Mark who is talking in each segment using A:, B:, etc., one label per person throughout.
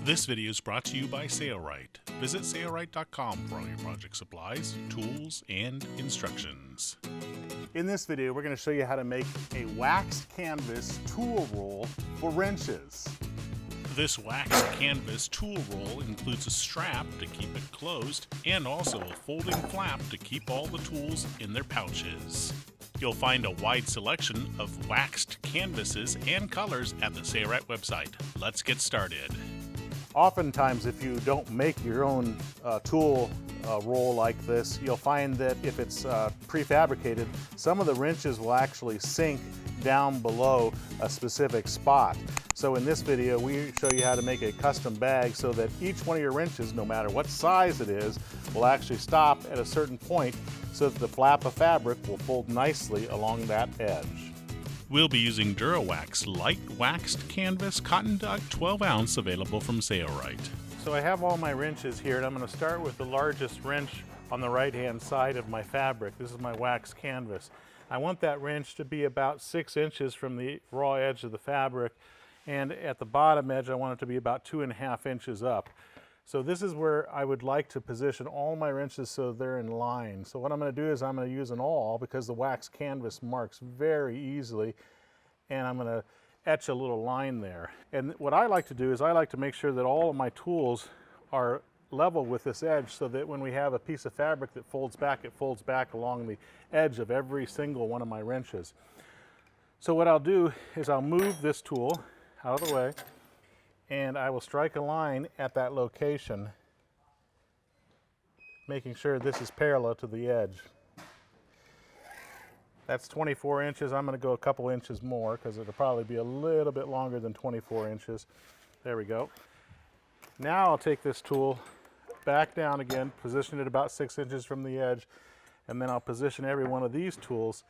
A: This video is brought to you by Sailrite. Visit sailrite.com for all your project supplies, tools, and instructions.
B: In this video, we're going to show you how to make a waxed canvas tool roll for wrenches.
A: This waxed canvas tool roll includes a strap to keep it closed and also a folding flap to keep all the tools in their pouches. You'll find a wide selection of waxed canvases and colors at the Sailrite website. Let's get started.
B: Oftentimes, if you don't make your own tool roll like this, you'll find that if it's prefabricated, some of the wrenches will actually sink down below a specific spot. So in this video, we show you how to make a custom bag so that each one of your wrenches, no matter what size it is, will actually stop at a certain point so that the flap of fabric will fold nicely along that edge.
A: We'll be using DuraWax Light Waxed Canvas Cotton Duck 12 ounce available from Sailrite.
B: So I have all my wrenches here, and I'm going to start with the largest wrench on the right-hand side of my fabric. This is my wax canvas. I want that wrench to be about 6 inches from the raw edge of the fabric, and at the bottom edge I want it to be about 2.5 inches up. So this is where I would like to position all my wrenches so they're in line. So what I'm going to do is I'm going to use an awl because the wax canvas marks very easily, and I'm going to etch a little line there. And what I like to do is I like to make sure that all of my tools are level with this edge so that when we have a piece of fabric that folds back, it folds back along the edge of every single one of my wrenches. So what I'll do is I'll move this tool out of the way, and I will strike a line at that location, making sure this is parallel to the edge. That's 24 inches. I'm going to go a couple inches more because it'll probably be a little bit longer than 24 inches. There we go. Now I'll take this tool back down again, position it about 6 inches from the edge, and then I'll position every one of these tools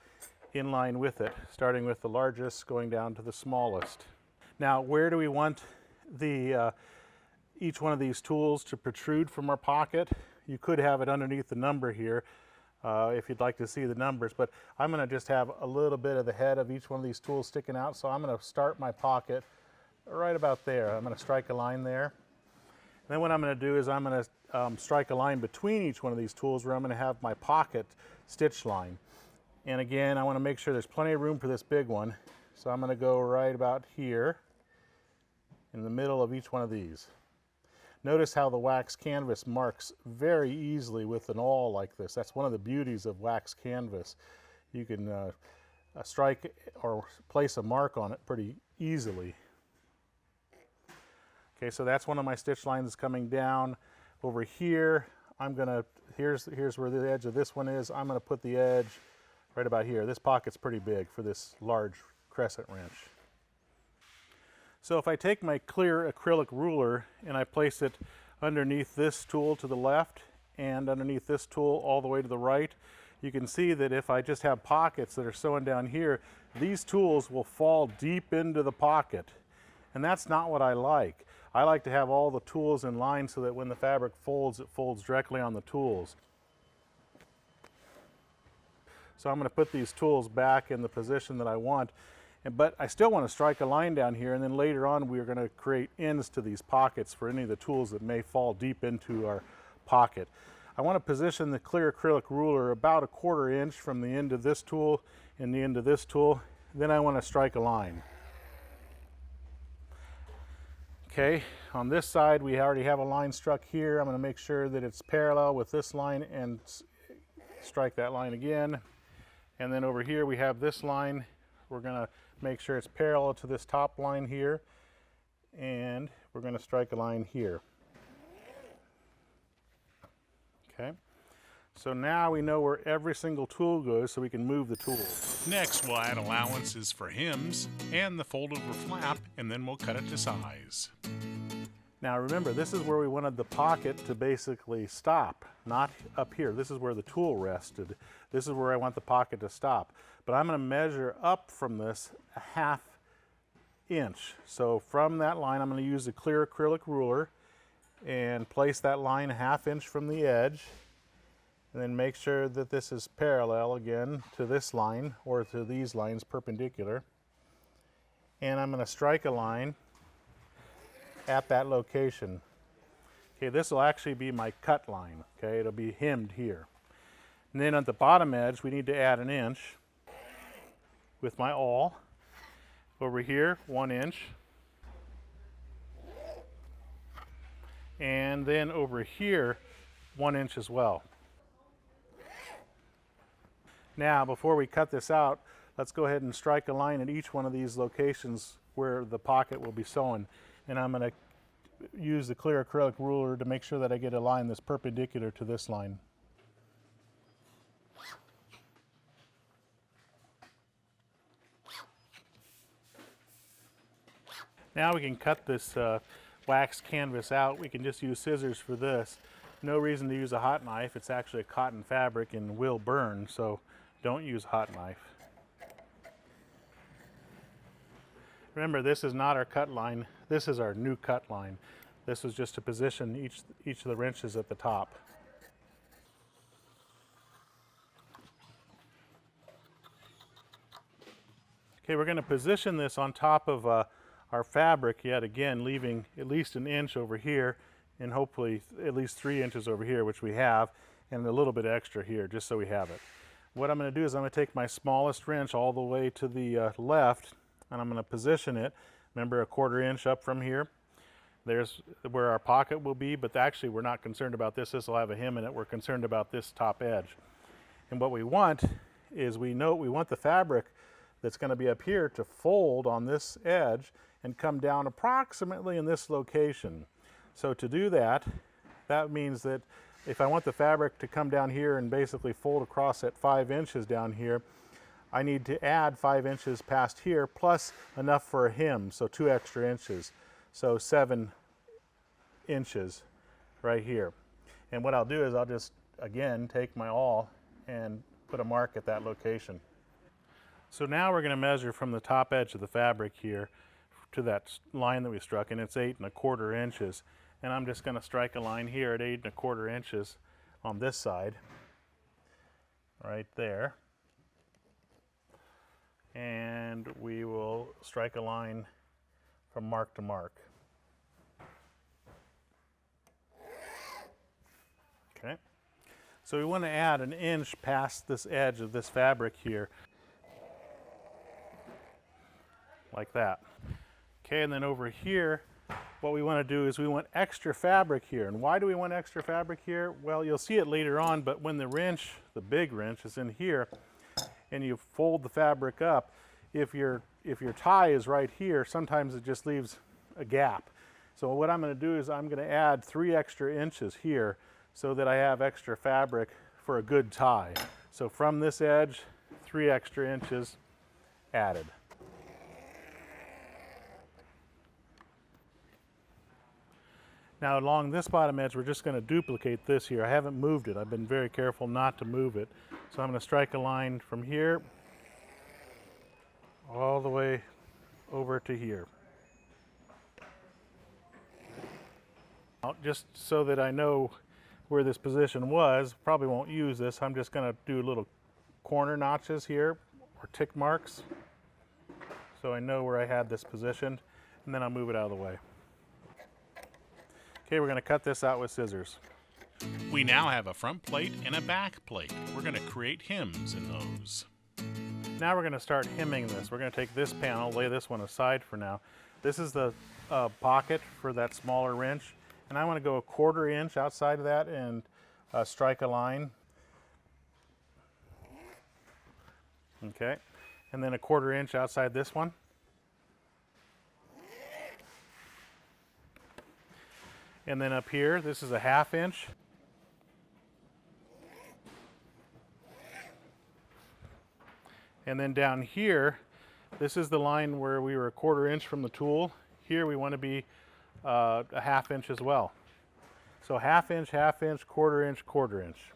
B: in line with it, starting with the largest going down to the smallest. Now, where do we want each one of these tools to protrude from our pocket? You could have it underneath the number here if you'd like to see the numbers, but I'm going to just have a little bit of the head of each one of these tools sticking out, so I'm going to start my pocket right about there. I'm going to strike a line there. And then what I'm going to do is I'm going to strike a line between each one of these tools where I'm going to have my pocket stitch line. And again, I want to make sure there's plenty of room for this big one, so I'm going to go right about here in the middle of each one of these. Notice how the wax canvas marks very easily with an awl like this. That's one of the beauties of wax canvas. You can strike or place a mark on it pretty easily. Okay, so that's one of my stitch lines coming down. Over here, here's where the edge of this one is. I'm gonna put the edge right about here. This pocket's pretty big for this large crescent wrench. So if I take my clear acrylic ruler and I place it underneath this tool to the left and underneath this tool all the way to the right, you can see that if I just have pockets that are sewn down here, these tools will fall deep into the pocket. And that's not what I like. I like to have all the tools in line so that when the fabric folds, it folds directly on the tools. So I'm going to put these tools back in the position that I want. But I still want to strike a line down here, and then later on we're going to create ends to these pockets for any of the tools that may fall deep into our pocket. I want to position the clear acrylic ruler about 1/4 inch from the end of this tool and the end of this tool. Then I want to strike a line. Okay, on this side we already have a line struck here. I'm going to make sure that it's parallel with this line and strike that line again. And then over here we have this line. We're going to make sure it's parallel to this top line here, and we're going to strike a line here. Okay, so now we know where every single tool goes, so we can move the tools.
A: Next, we'll add allowances for hems and the fold-over flap, and then we'll cut it to size.
B: Now remember, this is where we wanted the pocket to basically stop, not up here. This is where the tool rested. This is where I want the pocket to stop. But I'm going to measure up from this 1/2 inch. So from that line, I'm going to use the clear acrylic ruler and place that line 1/2 inch from the edge. And then make sure that this is parallel again to this line or to these lines perpendicular. And I'm going to strike a line at that location. Okay, this will actually be my cut line. Okay, it'll be hemmed here. And then at the bottom edge, we need to add 1 inch with my awl. Over here, 1 inch. And then over here, 1 inch as well. Now, before we cut this out, let's go ahead and strike a line at each one of these locations where the pocket will be sewn. And I'm going to use the clear acrylic ruler to make sure that I get a line that's perpendicular to this line. Now we can cut this wax canvas out. We can just use scissors for this. No reason to use a hot knife. It's actually a cotton fabric and will burn, so don't use a hot knife. Remember, this is not our cut line. This is our new cut line. This is just to position each of the wrenches at the top. Okay, we're going to position this on top of our fabric yet again, leaving at least 1 inch over here and hopefully at least 3 inches over here, which we have, and a little bit extra here just so we have it. What I'm going to do is I'm going to take my smallest wrench all the way to the left, and I'm going to position it. Remember, 1/4 inch up from here. There's where our pocket will be, but actually we're not concerned about this. This will have a hem in it. We're concerned about this top edge. And what we want is we want the fabric that's going to be up here to fold on this edge and come down approximately in this location. So to do that, that means that if I want the fabric to come down here and basically fold across at 5 inches down here, I need to add 5 inches past here plus enough for a hem, so 2 extra inches. So 7 inches right here. And what I'll do is I'll just, again, take my awl and put a mark at that location. So now we're going to measure from the top edge of the fabric here to that line that we struck, and it's 8 1/4 inches. And I'm just going to strike a line here at 8 1/4 inches on this side, right there. And we will strike a line from mark to mark. Okay. So we want to add 1 inch past this edge of this fabric here, like that. Okay, and then over here, what we want to do is we want extra fabric here. And why do we want extra fabric here? Well, you'll see it later on, but when the wrench, the big wrench, is in here, and you fold the fabric up, if your tie is right here, sometimes it just leaves a gap. So what I'm going to do is I'm going to add 3 extra inches here so that I have extra fabric for a good tie. So from this edge, 3 extra inches added. Now along this bottom edge, we're just going to duplicate this here. I haven't moved it. I've been very careful not to move it. So I'm going to strike a line from here all the way over to here. Now, just so that I know where this position was, probably won't use this. I'm just going to do little corner notches here, or tick marks, so I know where I had this positioned, and then I'll move it out of the way. Okay, we're going to cut this out with scissors.
A: We now have a front plate and a back plate. We're going to create hems in those.
B: Now we're going to start hemming this. We're going to take this panel, lay this one aside for now. This is the pocket for that smaller wrench, and I want to go 1/4 inch outside of that and strike a line. Okay, and then 1/4 inch outside this one. And then up here, this is a 1/2 inch. And then down here, this is the line where we were 1/4 inch from the tool. Here we want to be a 1/2 inch as well. So 1/2 inch, 1/2 inch, 1/4 inch, 1/4 inch.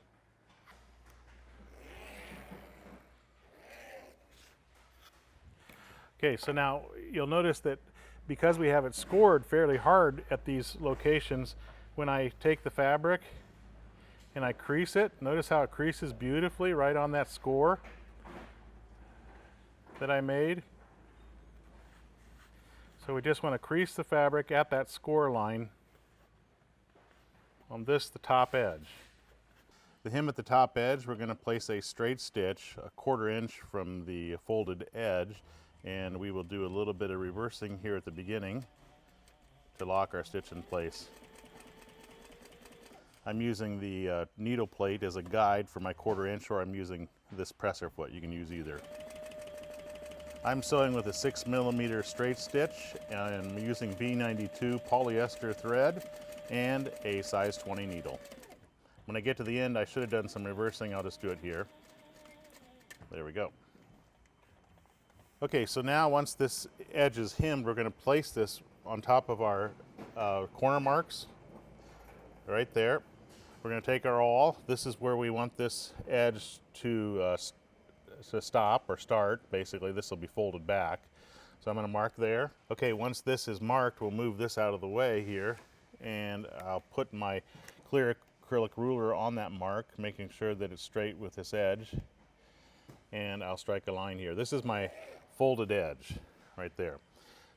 B: Okay, so now you'll notice that because we have it scored fairly hard at these locations, when I take the fabric and I crease it, notice how it creases beautifully right on that score that I made. So we just want to crease the fabric at that score line on the top edge. The hem at the top edge, we're going to place a straight stitch 1/4 inch from the folded edge, and we will do a little bit of reversing here at the beginning to lock our stitch in place. I'm using the needle plate as a guide for my 1/4 inch, or I'm using this presser foot. You can use either. I'm sewing with a 6mm straight stitch, and I'm using B92 polyester thread and a size 20 needle. When I get to the end, I should have done some reversing. I'll just do it here. There we go. Okay, so now once this edge is hemmed, we're going to place this on top of our corner marks, right there. We're going to take our awl. This is where we want this edge to stop or start. Basically, this will be folded back. So I'm going to mark there. Okay, once this is marked, we'll move this out of the way here, and I'll put my clear acrylic ruler on that mark, making sure that it's straight with this edge, and I'll strike a line here. This is my folded edge right there.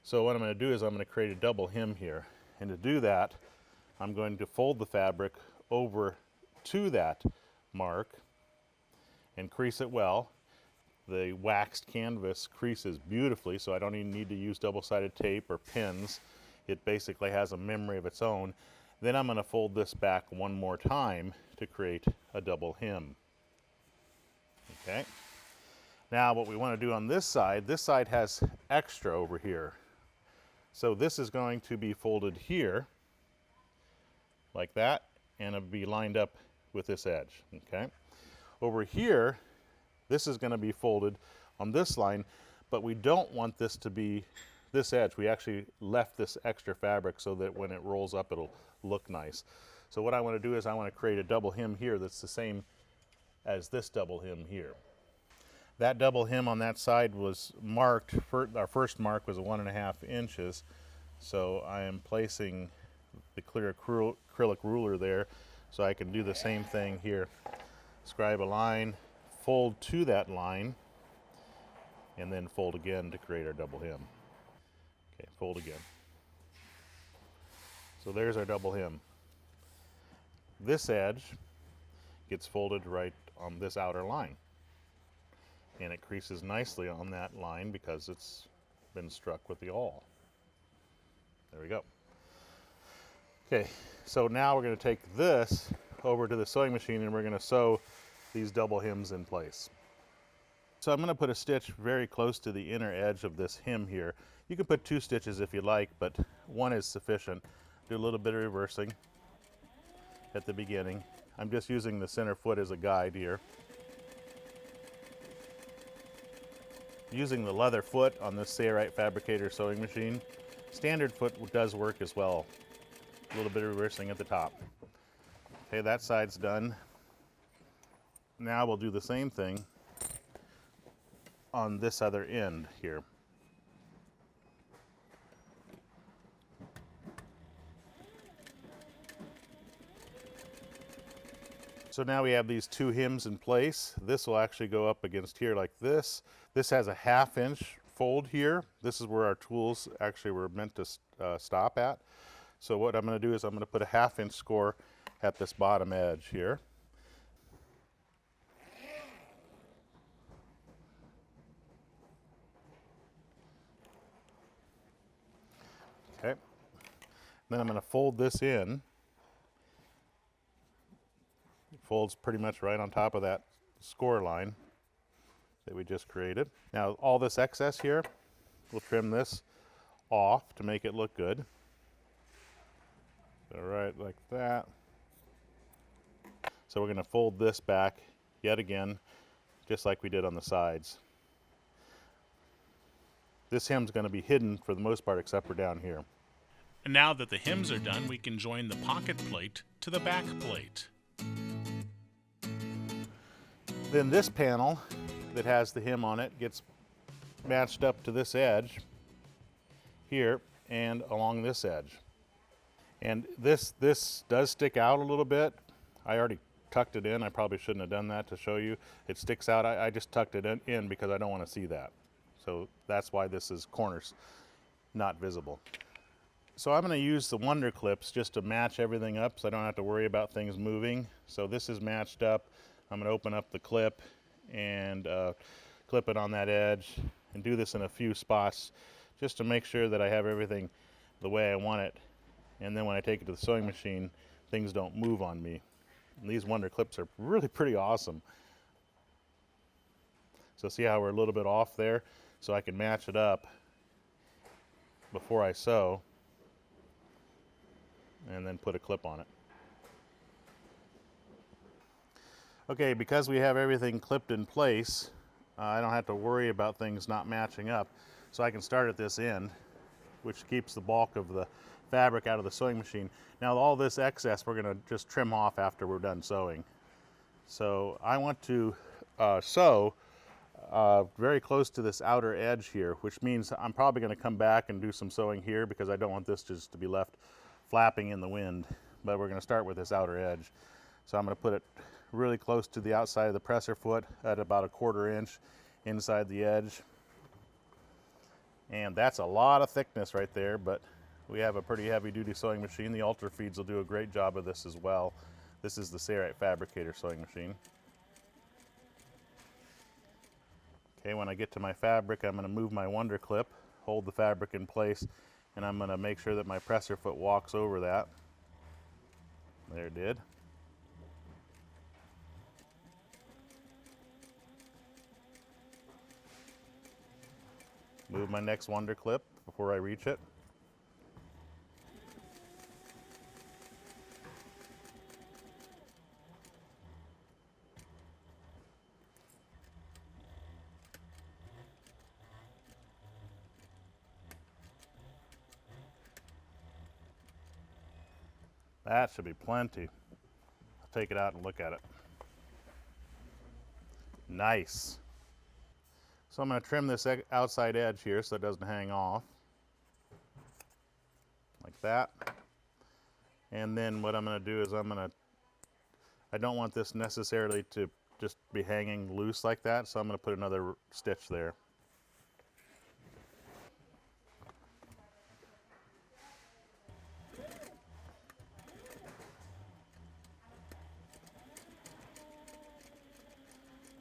B: So what I'm going to do is I'm going to create a double hem here, and to do that I'm going to fold the fabric over to that mark and crease it well. The waxed canvas creases beautifully, so I don't even need to use double-sided tape or pins. It basically has a memory of its own. Then I'm going to fold this back one more time to create a double hem. Okay. Now what we want to do on this side has extra over here. So this is going to be folded here, like that, and it'll be lined up with this edge. Okay. Over here, this is going to be folded on this line, but we don't want this to be this edge. We actually left this extra fabric so that when it rolls up, it'll look nice. So what I want to do is I want to create a double hem here that's the same as this double hem here. That double hem on that side was marked, our first mark was 1.5 inches. So I am placing the clear acrylic ruler there so I can do the same thing here. Scribe a line, fold to that line, and then fold again to create our double hem. Okay, fold again. So there's our double hem. This edge gets folded right on this outer line, and it creases nicely on that line because it's been struck with the awl. There we go. Okay, so now we're going to take this over to the sewing machine and we're going to sew these double hems in place. So I'm going to put a stitch very close to the inner edge of this hem here. You can put 2 stitches if you like, but 1 is sufficient. Do a little bit of reversing at the beginning. I'm just using the center foot as a guide here. Using the leather foot on this Sayrite Fabricator sewing machine. Standard foot does work as well. A little bit of reversing at the top. Okay, that side's done. Now we'll do the same thing on this other end here. So now we have these 2 hems in place. This will actually go up against here like this. This has a 1/2 inch fold here. This is where our tools actually were meant to stop at. So what I'm going to do is I'm going to put a 1/2 inch score at this bottom edge here. Okay. Then I'm going to fold this in. It folds pretty much right on top of that score line that we just created. Now all this excess here, we'll trim this off to make it look good. All right, like that. So we're going to fold this back yet again, just like we did on the sides. This hem's going to be hidden for the most part except for down here.
A: And now that the hems are done, we can join the pocket plate to the back plate.
B: Then this panel that has the hem on it gets matched up to this edge here and along this edge. And this does stick out a little bit. I already tucked it in. I probably shouldn't have done that to show you. It sticks out. I just tucked it in because I don't want to see that. So that's why this is corners. not visible. So I'm going to use the Wonder clips just to match everything up so I don't have to worry about things moving. So this is matched up. I'm going to open up the clip and clip it on that edge and do this in a few spots just to make sure that I have everything the way I want it. And then when I take it to the sewing machine, things don't move on me. And these Wonder clips are really pretty awesome. So see how we're a little bit off there? So I can match it up before I sew and then put a clip on it. Okay, because we have everything clipped in place, I don't have to worry about things not matching up. So I can start at this end, which keeps the bulk of the fabric out of the sewing machine. Now all this excess we're going to just trim off after we're done sewing. So I want to sew very close to this outer edge here, which means I'm probably going to come back and do some sewing here because I don't want this just to be left flapping in the wind. But we're going to start with this outer edge. So I'm going to put it really close to the outside of the presser foot at about a 1/4 inch inside the edge. And that's a lot of thickness right there, but we have a pretty heavy duty sewing machine. The Ultra Feeds will do a great job of this as well. This is the Serite Fabricator sewing machine. Okay, when I get to my fabric, I'm going to move my Wonder clip, hold the fabric in place, and I'm going to make sure that my presser foot walks over that. There it did. Move my next Wonder clip before I reach it. That should be plenty. I'll take it out and look at it. Nice. So I'm going to trim this outside edge here so it doesn't hang off. Like that. And then what I'm going to do is I don't want this necessarily to just be hanging loose like that, so I'm going to put another stitch there.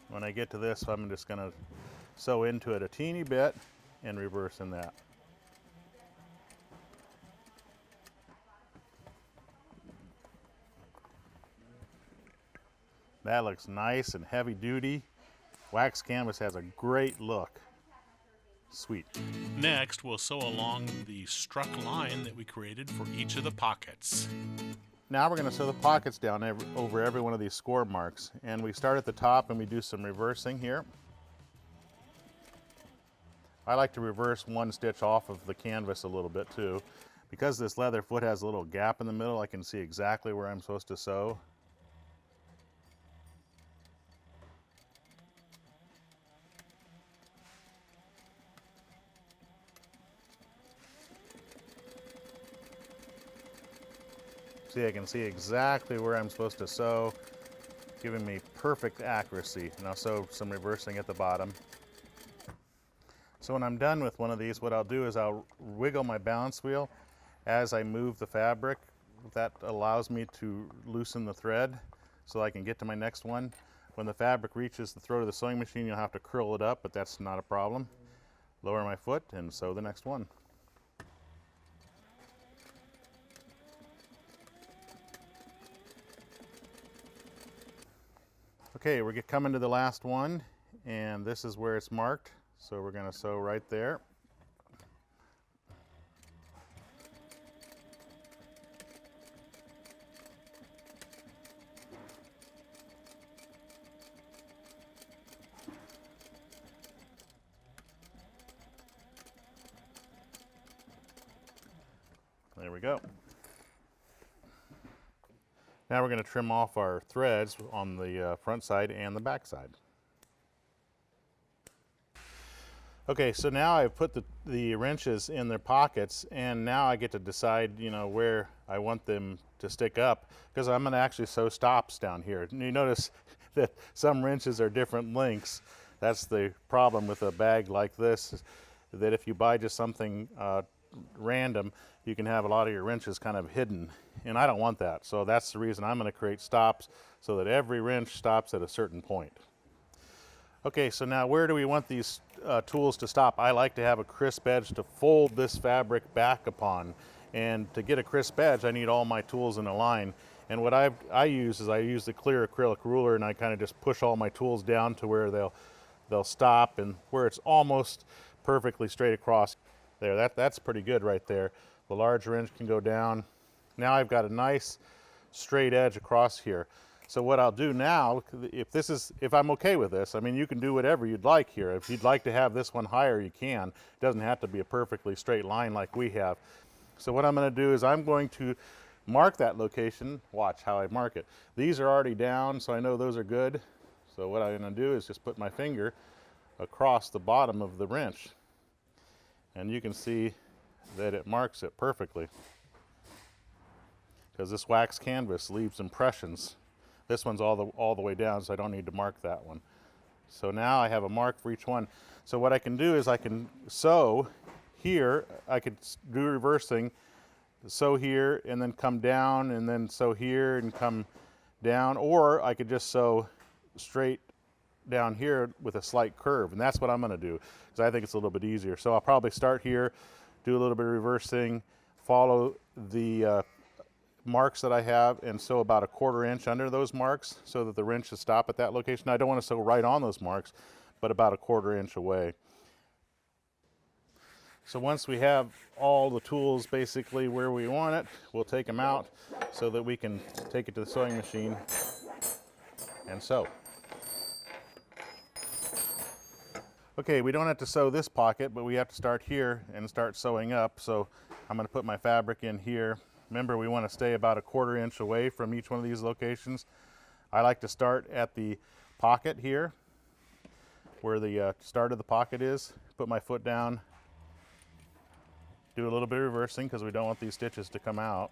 B: When I get to this, I'm just going to sew into it a teeny bit and reverse in that. That looks nice and heavy duty. Wax canvas has a great look. Sweet.
A: Next, we'll sew along the struck line that we created for each of the pockets.
B: Now we're going to sew the pockets down over every one of these score marks. And we start at the top and we do some reversing here. I like to reverse one stitch off of the canvas a little bit too. Because this leather foot has a little gap in the middle, I can see exactly where I'm supposed to sew. See, I can see exactly where I'm supposed to sew, giving me perfect accuracy. And I'll sew some reversing at the bottom. So when I'm done with one of these, what I'll do is I'll wiggle my balance wheel as I move the fabric. That allows me to loosen the thread so I can get to my next one. When the fabric reaches the throat of the sewing machine, you'll have to curl it up, but that's not a problem. Lower my foot and sew the next one. Okay, we're coming to the last one, and this is where it's marked. So we're going to sew right there. There we go. Now we're going to trim off our threads on the front side and the back side. Okay, so now I've put the wrenches in their pockets, and now I get to decide, where I want them to stick up, because I'm going to actually sew stops down here. And you notice that some wrenches are different lengths. That's the problem with a bag like this, that if you buy just something random, you can have a lot of your wrenches kind of hidden, and I don't want that. So that's the reason I'm going to create stops so that every wrench stops at a certain point. Okay, so now where do we want these tools to stop? I like to have a crisp edge to fold this fabric back upon, and to get a crisp edge I need all my tools in a line. And what I use the clear acrylic ruler, and I kind of just push all my tools down to where they'll stop and where it's almost perfectly straight across. There, that's pretty good right there. The large wrench can go down. Now I've got a nice straight edge across here. So what I'll do now, if I'm okay with this, I mean, you can do whatever you'd like here. If you'd like to have this one higher, you can. It doesn't have to be a perfectly straight line like we have. So what I'm going to do is I'm going to mark that location. Watch how I mark it. These are already down, so I know those are good. So what I'm going to do is just put my finger across the bottom of the wrench. And you can see that it marks it perfectly, because this wax canvas leaves impressions. This one's all the way down, so I don't need to mark that one. So now I have a mark for each one. So what I can do is I can sew here. I could do reversing, sew here and then come down, and then sew here and come down, or I could just sew straight down here with a slight curve, and that's what I'm going to do because I think it's a little bit easier. So I'll probably start here, do a little bit of reversing, follow the marks that I have, and sew about a 1/4 inch under those marks so that the wrench should stop at that location. I don't want to sew right on those marks, but about a 1/4 inch away. So once we have all the tools basically where we want it, we'll take them out so that we can take it to the sewing machine and sew. Okay, we don't have to sew this pocket, but we have to start here and start sewing up. So I'm going to put my fabric in here. Remember, we want to stay about a 1/4 inch away from each one of these locations. I like to start at the pocket here, where the start of the pocket is. Put my foot down, do a little bit of reversing because we don't want these stitches to come out.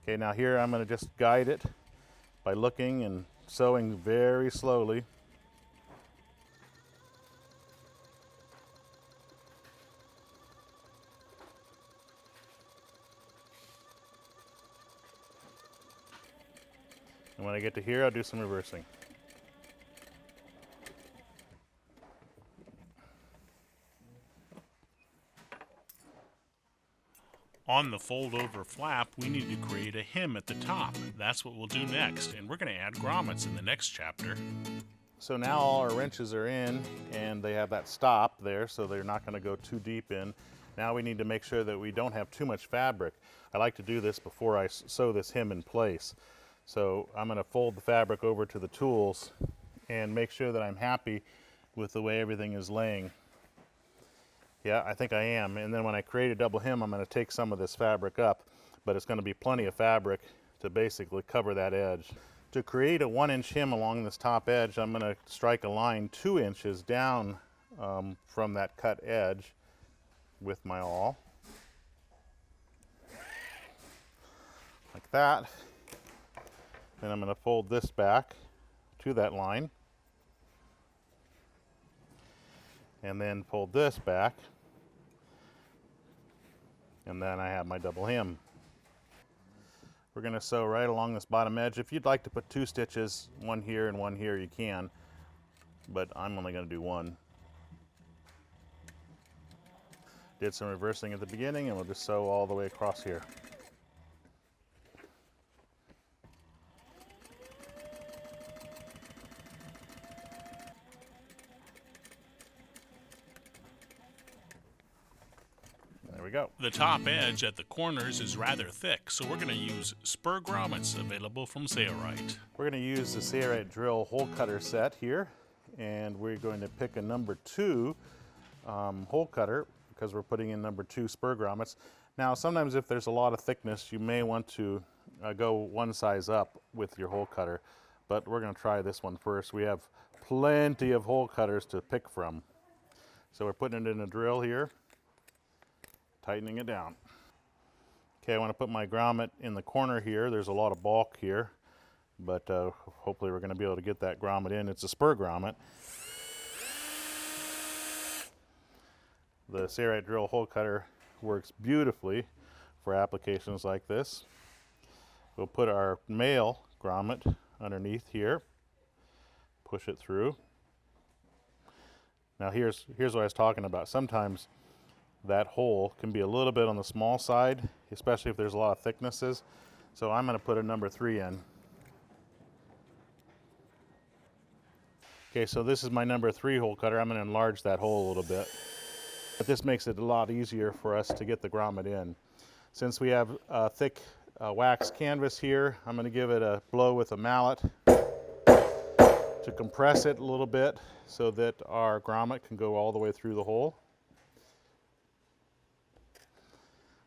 B: Okay, now here I'm going to just guide it by looking and sewing very slowly. And when I get to here, I'll do some reversing.
A: On the fold over flap, we need to create a hem at the top. That's what we'll do next, and we're going to add grommets in the next chapter.
B: So now all our wrenches are in, and they have that stop there, so they're not going to go too deep in. Now we need to make sure that we don't have too much fabric. I like to do this before I sew this hem in place. So I'm going to fold the fabric over to the tools and make sure that I'm happy with the way everything is laying. Yeah, I think I am. And then when I create a double hem, I'm going to take some of this fabric up, but it's going to be plenty of fabric to basically cover that edge. To create a 1-inch hem along this top edge, I'm going to strike a line 2 inches down from that cut edge with my awl, like that. Then I'm going to fold this back to that line, and then fold this back, and then I have my double hem. We're going to sew right along this bottom edge. If you'd like to put 2 stitches, one here and one here, you can, but I'm only going to do one. Did some reversing at the beginning, and we'll just sew all the way across here. There we go.
A: The top edge at the corners is rather thick, so we're going to use spur grommets available from Sailrite.
B: We're going to use the Sailrite drill hole cutter set here, and we're going to pick a number 2 hole cutter because we're putting in number 2 spur grommets. Now sometimes if there's a lot of thickness, you may want to go one size up with your hole cutter, but we're going to try this one first. We have plenty of hole cutters to pick from. So we're putting it in a drill here, tightening it down. Okay, I want to put my grommet in the corner here. There's a lot of bulk here, but hopefully we're going to be able to get that grommet in. It's a spur grommet. The Serrite drill hole cutter works beautifully for applications like this. We'll put our male grommet underneath here, push it through. Now here's what I was talking about. Sometimes that hole can be a little bit on the small side, especially if there's a lot of thicknesses. So I'm going to put a number 3 in. Okay, so this is my number 3 hole cutter. I'm going to enlarge that hole a little bit. But this makes it a lot easier for us to get the grommet in. Since we have a thick wax canvas here, I'm going to give it a blow with a mallet to compress it a little bit so that our grommet can go all the way through the hole.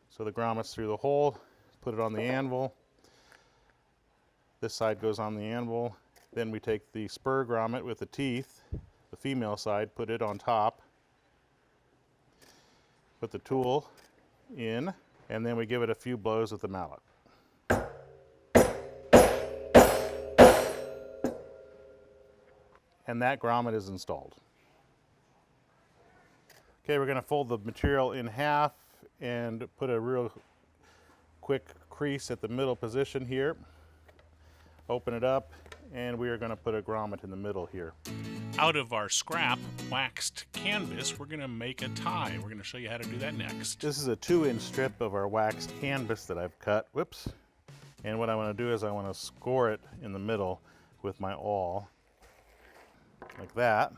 B: So the grommet's through the hole, put it on the anvil. This side goes on the anvil. Then we take the spur grommet with the teeth, the female side, put it on top. Put the tool in, and then we give it a few blows with the mallet. And that grommet is installed. Okay, we're going to fold the material in half and put a real quick crease at the middle position here. Open it up, and we are going to put a grommet in the middle here.
A: Out of our scrap waxed canvas, we're going to make a tie. We're going to show you how to do that next.
B: This is a 2-inch strip of our waxed canvas that I've cut. Whoops. And what I want to do is I want to score it in the middle with my awl, like that.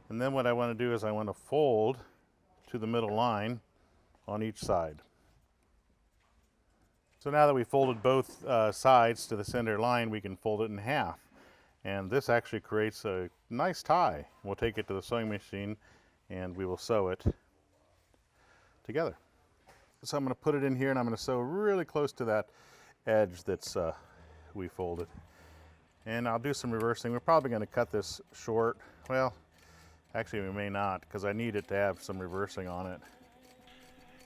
B: And then what I want to do is I want to fold to the middle line on each side. So now that we folded both sides to the center line, we can fold it in half. And this actually creates a nice tie. We'll take it to the sewing machine and we will sew it together. So I'm going to put it in here and I'm going to sew really close to that edge that's we folded. And I'll do some reversing. We're probably going to cut this short. Well, actually we may not, because I need it to have some reversing on it.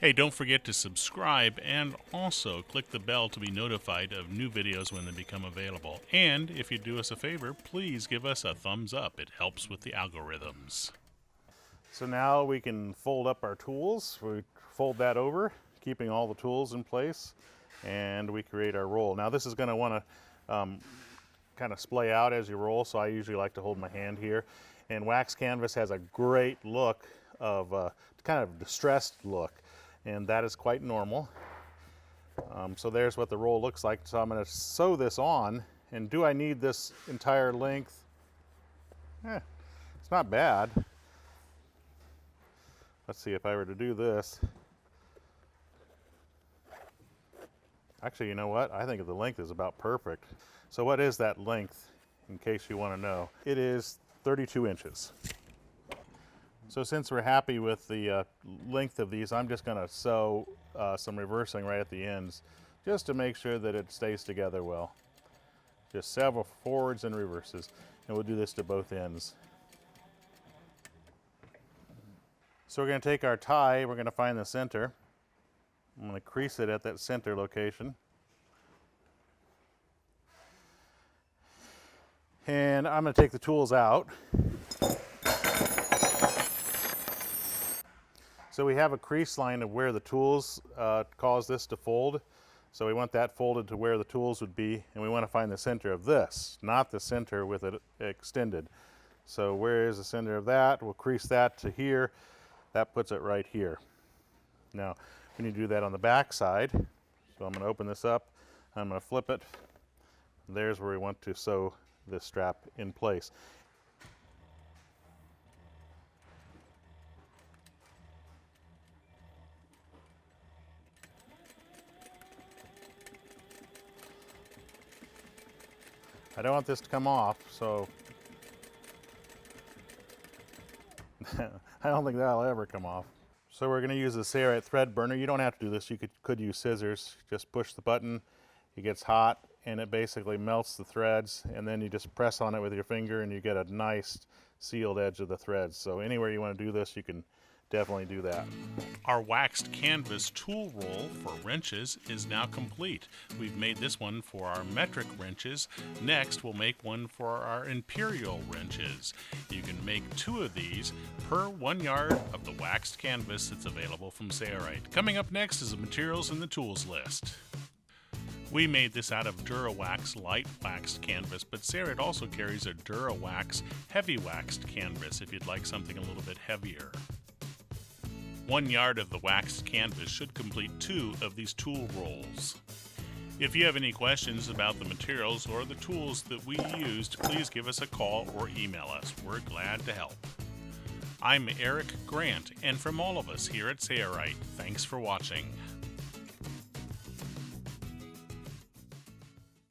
A: Hey, don't forget to subscribe and also click the bell to be notified of new videos when they become available. And if you do us a favor, please give us a thumbs up. It helps with the algorithms.
B: So now we can fold up our tools. We fold that over, keeping all the tools in place, and we create our roll. Now this is going to want to kind of splay out as you roll, so I usually like to hold my hand here. And wax canvas has a great look of kind of distressed look, and that is quite normal. So there's what the roll looks like. So I'm going to sew this on, and do I need this entire length? It's not bad. Let's see if I were to do this. Actually, you know what? I think the length is about perfect. So what is that length, in case you want to know? It is 32 inches. So since we're happy with the length of these, I'm just going to sew some reversing right at the ends, just to make sure that it stays together well. Just several forwards and reverses, and we'll do this to both ends. So we're going to take our tie, we're going to find the center. I'm going to crease it at that center location. And I'm going to take the tools out. So we have a crease line of where the tools cause this to fold. So we want that folded to where the tools would be, and we want to find the center of this, not the center with it extended. So where is the center of that? We'll crease that to here. That puts it right here. Now we need to do that on the back side. So I'm going to open this up. I'm going to flip it. There's where we want to sew this strap in place. I don't want this to come off, so I don't think that'll ever come off. So we're going to use the Serrite thread burner. You don't have to do this. You could use scissors. Just push the button. It gets hot, and it basically melts the threads, and then you just press on it with your finger, and you get a nice sealed edge of the threads. So anywhere you want to do this, you can definitely do that.
A: Our waxed canvas tool roll for wrenches is now complete. We've made this one for our metric wrenches. Next, we'll make one for our imperial wrenches. You can make 2 of these per 1 yard of the waxed canvas that's available from Sailrite. Coming up next is the materials in the tools list. We made this out of DuraWax light waxed canvas, but Sailrite also carries a DuraWax heavy waxed canvas if you'd like something a little bit heavier. 1 yard of the waxed canvas should complete 2 of these tool rolls. If you have any questions about the materials or the tools that we used, please give us a call or email us. We're glad to help. I'm Eric Grant, and from all of us here at Sailrite, thanks for watching.